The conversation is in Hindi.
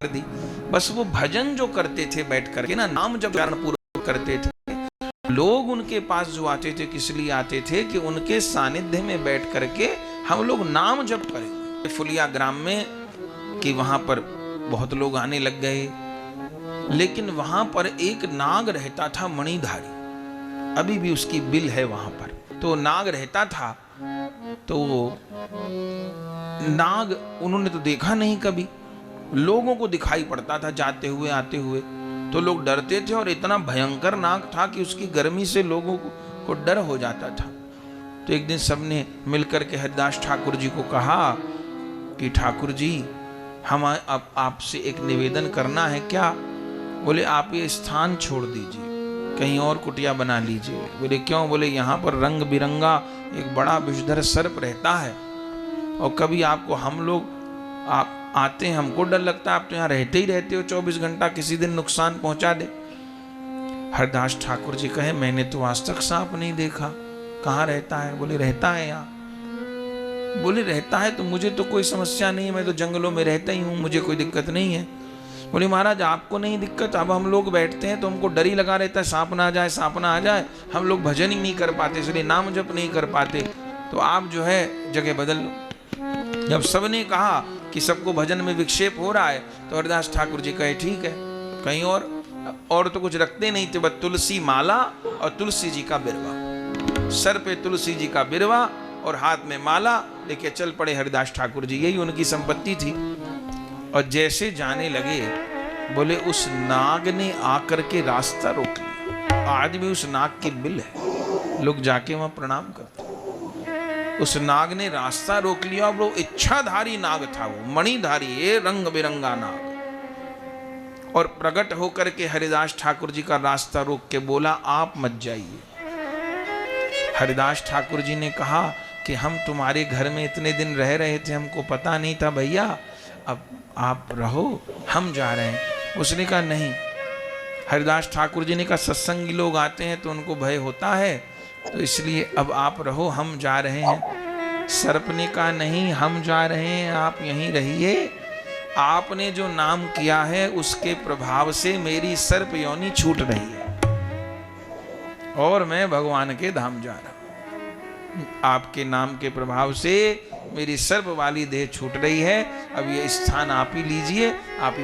कर दी। बस वो भजन जो करते थे बैठ करके ना, नाम जब पूर्वक करते थे, लोग उनके पास जो आते थे किस लिए आते थे कि उनके सानिध्य में बैठ करके हम लोग नाम जप करें। फुलिया ग्राम में कि वहां पर बहुत लोग आने लग गए, लेकिन वहां पर एक नाग रहता था मणिधारी, अभी भी उसकी बिल है वहां पर। तो नाग रहता था, तो नाग उन्होंने तो देखा नहीं कभी, लोगों को दिखाई पड़ता था जाते हुए आते हुए, तो लोग डरते थे और इतना भयंकर नाग था कि उसकी गर्मी से लोगों को डर हो जाता था। तो एक दिन सबने मिलकर के हरिदास ठाकुर जी को कहा कि ठाकुर जी हम अब आपसे एक निवेदन करना है। क्या? बोले आप ये स्थान छोड़ दीजिए, कहीं और कुटिया बना लीजिए। बोले क्यों? बोले यहाँ पर रंग बिरंगा एक बड़ा विषधर सर्प रहता है, और कभी आपको हम लोग आप आते हैं, हमको डर लगता है, आप तो यहाँ रहते ही रहते हो 24 घंटा, किसी दिन नुकसान पहुंचा दे। हरदास ठाकुर जी कहे मैंने तो आज तक सांप नहीं देखा, कहाँ रहता है? बोले रहता है यहाँ। बोले रहता है तो मुझे तो कोई समस्या नहीं है, मैं तो जंगलों में रहता ही हूँ, मुझे कोई दिक्कत नहीं है। बोले महाराज आपको नहीं दिक्कत, अब हम लोग बैठते हैं तो हमको डर ही लगा रहता है, सांप ना आ जाए, सांप ना आ जाए, हम लोग भजन ही नहीं कर पाते, इसलिए नाम जप नहीं कर पाते, तो आप जो है जगह बदल लो। जब सबने कहा कि सबको भजन में विक्षेप हो रहा है, तो हरिदास ठाकुर जी कहे ठीक है, कहीं और तो कुछ रखते नहीं थे, बस तुलसी माला और तुलसी जी का बिरवा, सर पे तुलसी जी का बिरवा और हाथ में माला लेके चल पड़े हरिदास ठाकुर जी, यही उनकी संपत्ति थी। और जैसे जाने लगे, बोले उस नाग ने आकर के रास्ता रोक लिया। आज भी उस नाग की बिल है, लोग जाके वहां प्रणाम करते। उस नाग ने रास्ता रोक लिया, और वो इच्छाधारी नाग था, वो मणिधारी, ये रंग बिरंगा नाग। और प्रकट होकर के हरिदास ठाकुर जी का रास्ता रोक के बोला आप मत जाइए। हरिदास ठाकुर जी ने कहा कि हम तुम्हारे घर में इतने दिन रह रहे थे, हमको पता नहीं था भैया, अब आप रहो, हम जा रहे हैं। उसने कहा नहीं। हरिदास ठाकुर जी ने कहा सत्संगी लोग आते हैं तो उनको भय होता है, तो इसलिए अब आप रहो, हम जा रहे हैं। सर्प ने कहा नहीं, हम जा रहे हैं, आप यहीं रहिए, आपने जो नाम किया है उसके प्रभाव से मेरी सर्प योनि छूट रही है और मैं भगवान के धाम जा रहा हूं। आपके नाम के प्रभाव से मेरी सर्प वाली देह छूट रही है, अब ये स्थान आप ही लीजिए, आप ही